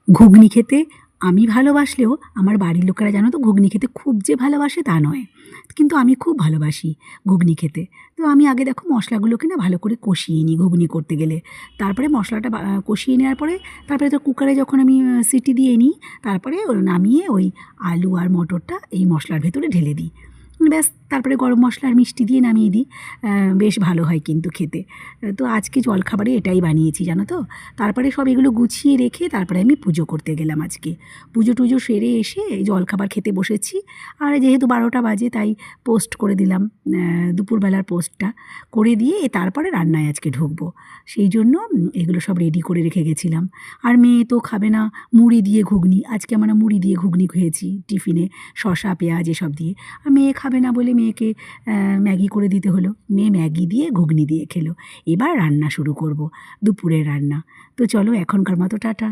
ঘুগনি খেতে আমি ভালোবাসলেও আমার বাড়ির লোকেরা জানো তো ঘুগনি খেতে খুব যে ভালোবাসে তা নয়, কিন্তু আমি খুব ভালোবাসি ঘুগনি খেতে। তো আমি আগে দেখো মশলাগুলোকে না ভালো করে কষিয়ে নিই ঘুগনি করতে গেলে। তারপরে মশলাটা কষিয়ে নেওয়ার পরে তারপরে তো কুকারে যখন আমি সিটি দিয়ে নিই, তারপরে নামিয়ে ওই আলু আর মটরটা এই মশলার ভেতরে ঢেলে দিই। ব্যাস, তারপরে গরম মশলা আর মিষ্টি দিয়ে নামিয়ে দিই। বেশ ভালো হয় কিন্তু খেতে। তো আজকে জলখাবারে এটাই বানিয়েছি জানো তো। তারপরে সব এগুলো গুছিয়ে রেখে তারপরে আমি পুজো করতে গেলাম আজকে। পুজো টুজো সেরে এসে জলখাবার খেতে বসেছি। আর যেহেতু 12টা বাজে তাই পোস্ট করে দিলাম, দুপুরবেলার পোস্টটা করে দিয়ে তারপরে রান্নায় আজকে ঢুকবো। সেই জন্য এগুলো সব রেডি করে রেখে গেছিলাম। আর মেয়ে তো খাবে না মুড়ি দিয়ে ঘুগনি, আজকে আমরা মুড়ি দিয়ে ঘুগনি খেয়েছি টিফিনে, শসা পেঁয়াজ এসব দিয়ে। আর মেয়ে খাবে না বলে মেয়েকে ম্যাগি করে দিতে হলো। মেয়ে ম্যাগি দিয়ে ঘুগনি দিয়ে খেলো। এবার রান্না শুরু করব, দুপুরের রান্না। তো চলো এখনকার মতো টাটা।